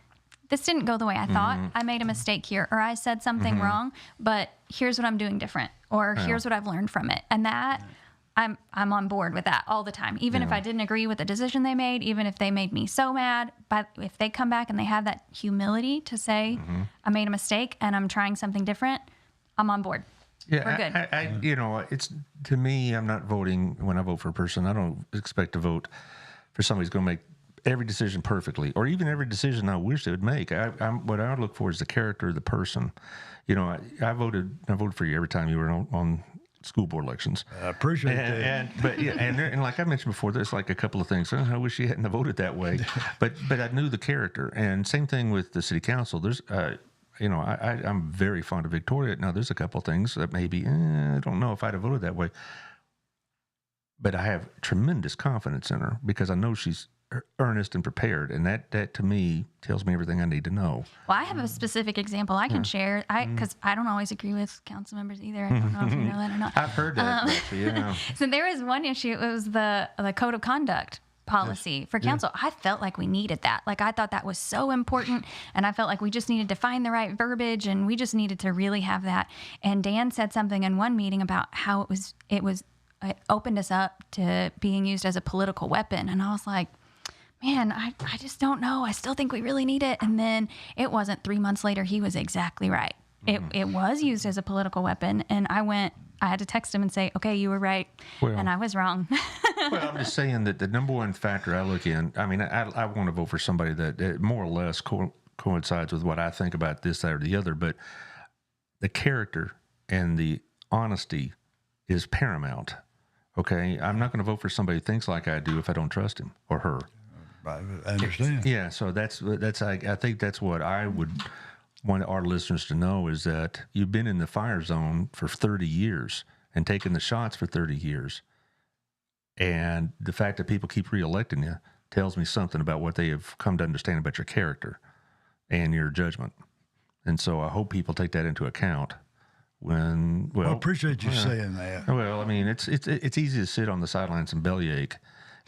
this didn't go the way I thought. I made a mistake here, or I said something wrong, but here's what I'm doing different, or here's what I've learned from it. And that... I'm on board with that all the time. Even if I didn't agree with the decision they made, even if they made me so mad, but if they come back and they have that humility to say, I made a mistake and I'm trying something different, I'm on board. Yeah, we're good. It's to me, I'm not voting when I vote for a person. I don't expect to vote for somebody who's going to make every decision perfectly, or even every decision I wish they would make. What I look for is the character of the person. I voted for you every time you were on school board elections. I appreciate that. And like I mentioned before, there's like a couple of things. I wish you hadn't voted that way, but I knew the character. And same thing with the city council. There's, I'm very fond of Victoria. Now there's a couple of things that maybe I don't know if I'd have voted that way, but I have tremendous confidence in her because I know she's earnest and prepared, and that to me tells me everything I need to know. Well, I have a specific example I can share, because I don't always agree with council members either. I don't know if you know that or not. I've heard that. So there was one issue. It was the code of conduct policy for council. I felt like we needed that. Like, I thought that was so important, and I felt like we just needed to find the right verbiage, and we just needed to really have that. And Dan said something in one meeting about how it opened us up to being used as a political weapon, and I was like, man, I just don't know. I still think we really need it. And then it wasn't 3 months later. He was exactly right. It was used as a political weapon. And I had to text him and say, okay, you were right. And I was wrong. Well, I'm just saying that the number one factor I look in, I want to vote for somebody that more or less coincides with what I think about this, that, or the other. But the character and the honesty is paramount. Okay? I'm not going to vote for somebody who thinks like I do if I don't trust him or her. I understand. Yeah, so that's I think that's what I would want our listeners to know is that you've been in the fire zone for 30 years and taken the shots for 30 years. And the fact that people keep reelecting you tells me something about what they have come to understand about your character and your judgment. And so I hope people take that into account when, well, I appreciate you saying that. Well, I mean, it's easy to sit on the sidelines and bellyache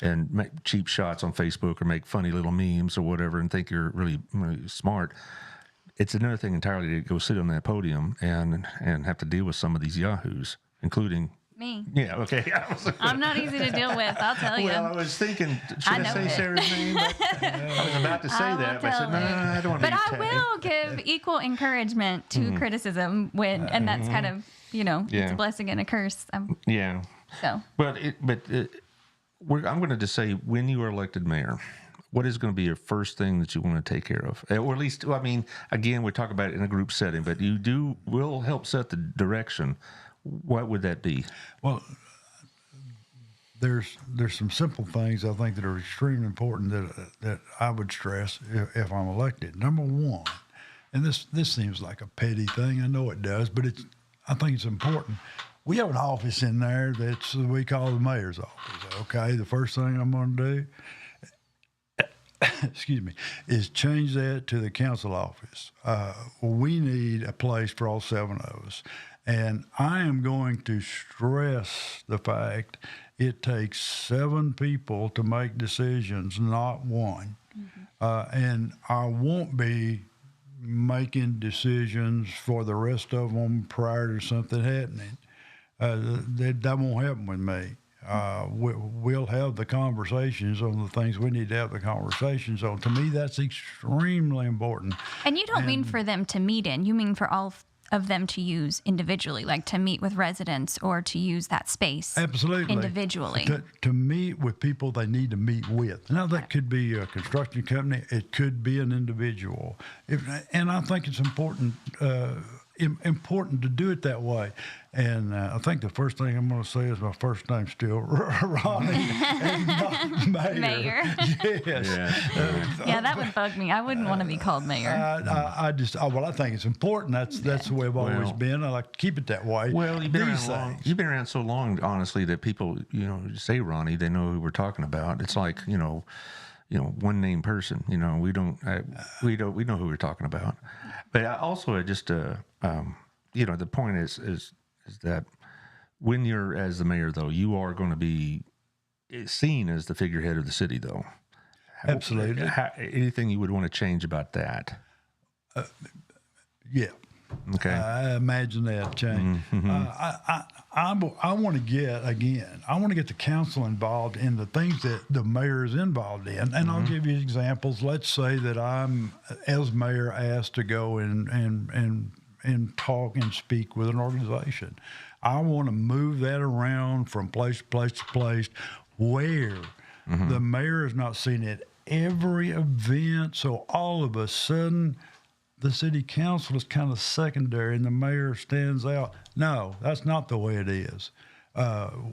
and make cheap shots on Facebook or make funny little memes or whatever and think you're really, really smart. It's another thing entirely to go sit on that podium and have to deal with some of these yahoos, including me. Yeah, okay. I'm not easy to deal with, I'll tell you. Well, I was thinking, should I say Sarah's name? I was about to say that, but I said, no, I don't want to be But I will give equal encouragement to criticism and that's kind of, it's a blessing and a curse. Yeah. So. I'm going to just say, when you are elected mayor, what is going to be your first thing that you want to take care of? Or at least, I mean, again, we talk about it in a group setting, but you will help set the direction. What would that be? Well, there's some simple things I think that are extremely important that I would stress if I'm elected. Number one, and this seems like a petty thing, I know it does, but I think it's important. We have an office in there that's we call the mayor's office. Okay, the first thing I'm going to do, excuse me, is change that to the council office. We need a place for all 7 of us. And I am going to stress the fact it takes 7 people to make decisions, not one. Mm-hmm. And I won't be making decisions for the rest of them prior to something happening. That won't happen with me. We'll have the conversations on the things we need to have the conversations on. To me, that's extremely important. And you don't mean for them to meet in. You mean for all of them to use individually, like to meet with residents or to use that space absolutely individually. To meet with people they need to meet with. Now, that could be a construction company. It could be an individual. And I think it's important to do it that way. And I think the first thing I'm going to say is my first name's still Ronnie and not Mayor. Yes. Yeah, that would bug me. I wouldn't want to be called Mayor. I think it's important. That's the way I've always been. I like to keep it that way. Well, you've been around so long, honestly, that people, say Ronnie, they know who we're talking about. It's like, one name person. We know who we're talking about. But also, the point is that when you're as the mayor, though, you are going to be seen as the figurehead of the city, though. Absolutely. Anything you would want to change about that? Yeah. Okay. I imagine that change. Mm-hmm. I want to get the council involved in the things that the mayor is involved in. And Mm-hmm. I'll give you examples. Let's say that I'm, as mayor, asked to go and talk and speak with an organization. I want to move that around from place to place to place where the mayor is not seen at every event. So all of a sudden, the city council is kind of secondary and the mayor stands out. No, that's not the way it is.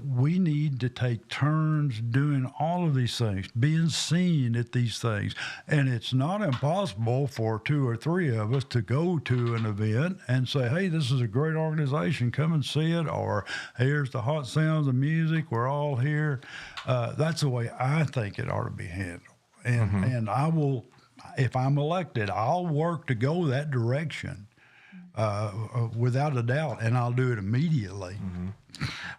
We need to take turns doing all of these things, being seen at these things. And it's not impossible for 2 or 3 of us to go to an event and say, hey, this is a great organization, come and see it, or here's the hot sounds of music, we're all here. That's the way I think it ought to be handled. And I will, if I'm elected, I'll work to go that direction without a doubt, and I'll do it immediately. Mm-hmm.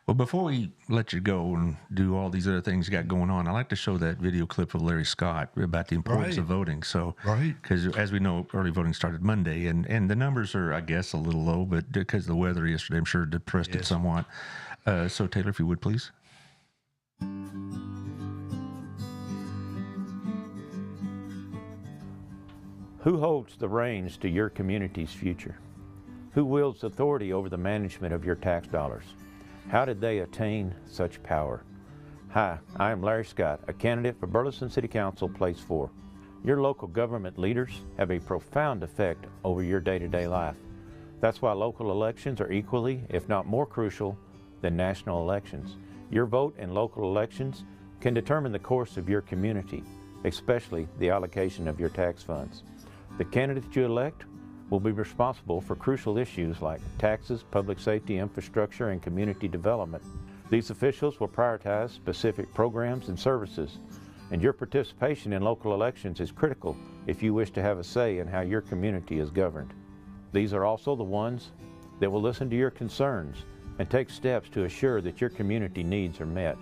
Well, before we let you go and do all these other things you got going on, I like to show that video clip of Larry Scott about the importance of voting. So, because as we know, early voting started Monday, and the numbers are, I guess, a little low, but because of the weather yesterday, I'm sure depressed it somewhat. So, Taylor, if you would, please. Who holds the reins to your community's future? Who wields authority over the management of your tax dollars? How did they attain such power? Hi, I am Larry Scott, a candidate for Burleson City Council, Place 4. Your local government leaders have a profound effect over your day-to-day life. That's why local elections are equally, if not more crucial, than national elections. Your vote in local elections can determine the course of your community, especially the allocation of your tax funds. The candidate you elect will be responsible for crucial issues like taxes, public safety, infrastructure, and community development. These officials will prioritize specific programs and services and your participation in local elections is critical if you wish to have a say in how your community is governed. These are also the ones that will listen to your concerns and take steps to assure that your community needs are met.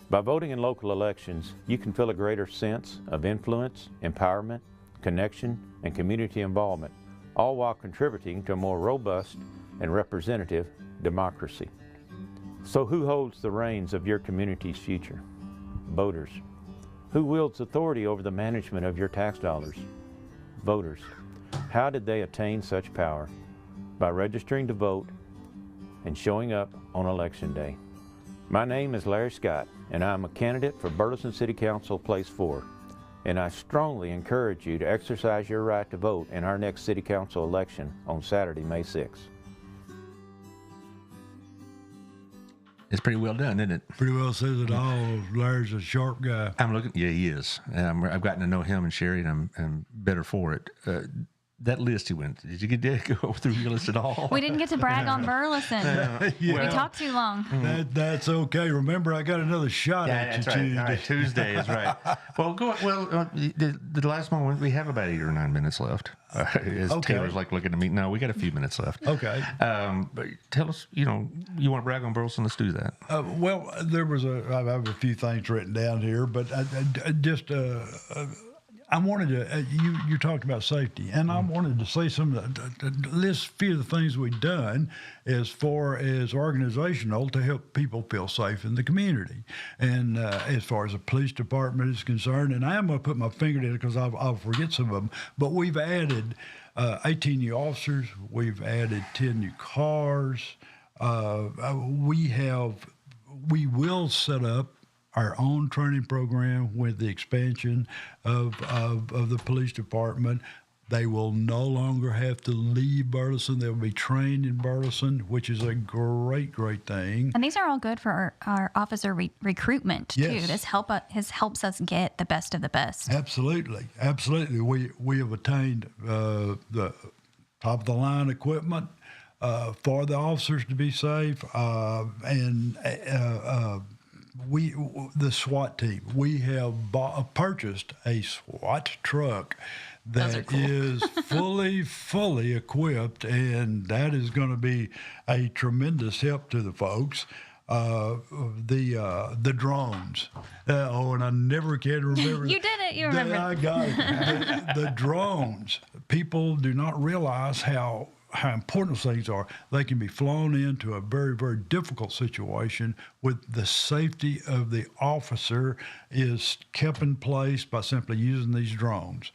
By voting in local elections, you can feel a greater sense of influence, empowerment, connection, and community involvement, all while contributing to a more robust and representative democracy. So who holds the reins of your community's future? Voters. Who wields authority over the management of your tax dollars? Voters. How did they attain such power? By registering to vote and showing up on Election Day. My name is Larry Scott, and I'm a candidate for Burleson City Council Place 4, and I strongly encourage you to exercise your right to vote in our next City Council election on Saturday, May 6th. It's pretty well done, isn't it? Pretty well says it all. Larry's a sharp guy. I'm looking. Yeah, he is. I've gotten to know him and Sherry, and I'm better for it. That list he went. Did you get to go through your list at all? We didn't get to brag on Burleson. We talked too long. That's okay. Remember, I got another shot at you that's right. Tuesday. All right, Tuesday is right. Well, go. Well, the last one we have about 8 or 9 minutes left. As Okay. Taylor's like looking at me. No, we got a few minutes left. Okay. But tell us. You want to brag on Burleson? Let's do that. Well, there was I have a few things written down here, but I wanted to, you talked about safety, and I wanted to say some of list a few of the things we've done as far as organizational to help people feel safe in the community. And as far as the police department is concerned, and I am going to put my finger in it because I'll forget some of them, but we've added 18 new officers, we've added 10 new cars, we will set up our own training program with the expansion of the police department. They will no longer have to leave Burleson. They'll be trained in Burleson, which is a great thing. And these are all good for our officer recruitment, too. Yes. This helps us get the best of the best. Absolutely. We have attained the top-of-the-line equipment for the officers to be safe, the SWAT team, we have purchased a SWAT truck that is fully equipped, and that is going to be a tremendous help to the folks. The drones. And I never can remember. You did it. You remember. I got it. The drones. People do not realize how important those things are. They can be flown into a very difficult situation with the safety of the officer is kept in place by simply using these drones.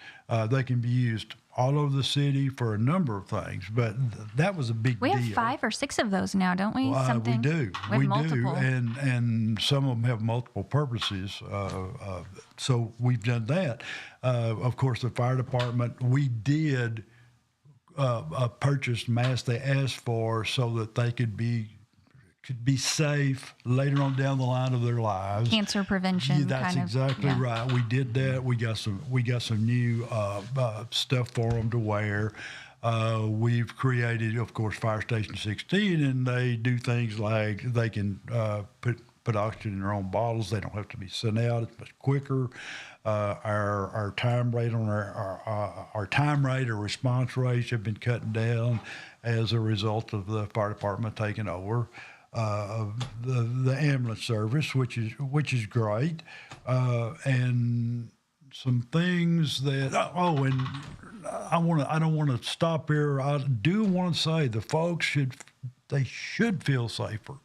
They can be used all over the city for a number of things, but that was a big deal. We have 5 or 6 of those now, don't we? We do. We have multiple. And some of them have multiple purposes. So we've done that. Of course, the fire department, we did purchased masks they asked for so that they could be safe later on down the line of their lives. Cancer prevention. Yeah, that's exactly right. We did that. We got some new stuff for them to wear. We've created, of course, Fire Station 16, and they do things like they can put oxygen in their own bottles. They don't have to be sent out. It's much quicker. Our time rate on our time rate or response rates have been cutting down as a result of the fire department taking over the ambulance service, which is great, and some things that and I don't want to stop here. I do want to say the folks should feel safer.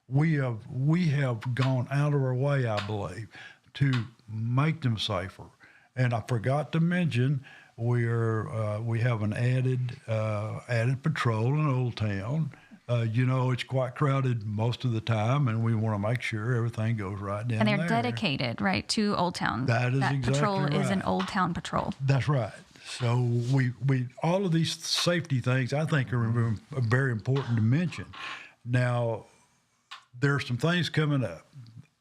We have gone out of our way, I believe, to make them safer. And I forgot to mention we have an added patrol in Old Town. It's quite crowded most of the time, and we want to make sure everything goes right down there. And they're dedicated, right, to Old Town. That is exactly patrol right. is an Old Town patrol. That's right. So we all of these safety things I think are very important to mention. Now, there are some things coming up.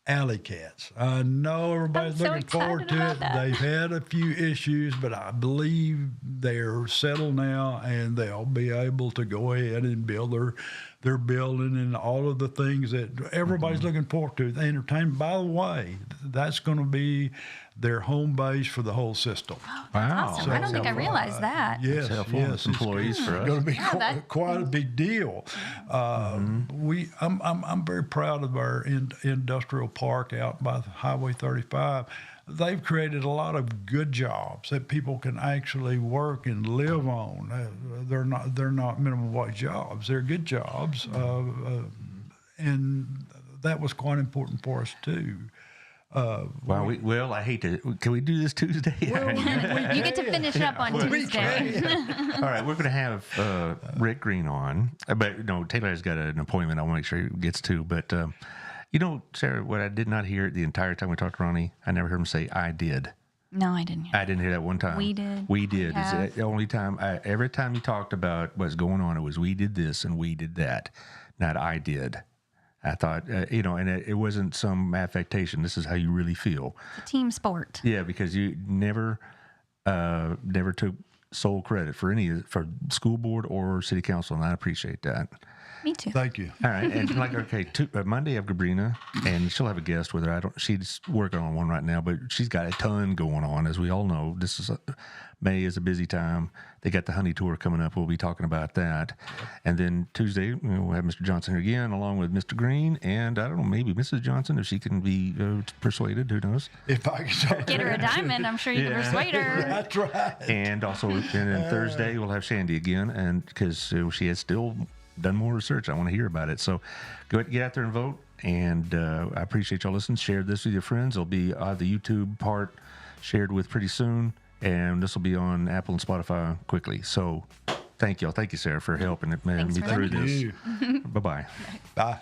Alley cats. I know everybody's looking forward to it. They've had a few issues, but I believe they're settled now, and they'll be able to go ahead and build they're building and all of the things that everybody's looking forward to. The entertainment, by the way, that's going to be their home base for the whole system. Wow. Awesome. I don't think I realized that. Yes, yes, employees for us. It's going to be quite a big deal. I'm very proud of our industrial park out by Highway 35. They've created a lot of good jobs that people can actually work and live on. They're not minimum wage jobs. They're good jobs, and that was quite important for us too. I hate to. Can we do this Tuesday? You get to finish up on Tuesday. All right, we're going to have Rick Green on, but no, Taylor's got an appointment. I want to make sure he gets to. But Sarah, what I did not hear the entire time we talked to Ronnie, I never heard him say "I did." No, I didn't hear that. I didn't hear that one time. We did. We did. We It's the only time. Every time you talked about what's going on, it was we did this and we did that, not I did. I thought, and it wasn't some affectation. This is how you really feel. It's a team sport. Yeah, because you never took sole credit for for school board or city council, and I appreciate that. Me too. Thank you. All right, and Monday I have Gabrina, and she'll have a guest with her. She's working on one right now, but she's got a ton going on, as we all know. May is a busy time. They got the honey tour coming up. We'll be talking about that. And then Tuesday, we'll have Mr. Johnson here again, along with Mr. Green, and I don't know, maybe Mrs. Johnson, if she can be persuaded. Who knows? If I can get her a diamond, I'm sure you can persuade her. That's right. And also, and then Thursday, we'll have Shandy again, and because she has still done more research. I want to hear about it. So go ahead, get out there and vote. And I appreciate y'all listening. Share this with your friends. It'll be the YouTube part shared with pretty soon. And this will be on Apple and Spotify quickly. So thank y'all. Thank you, Sarah, for helping me through this. Bye-bye. Bye.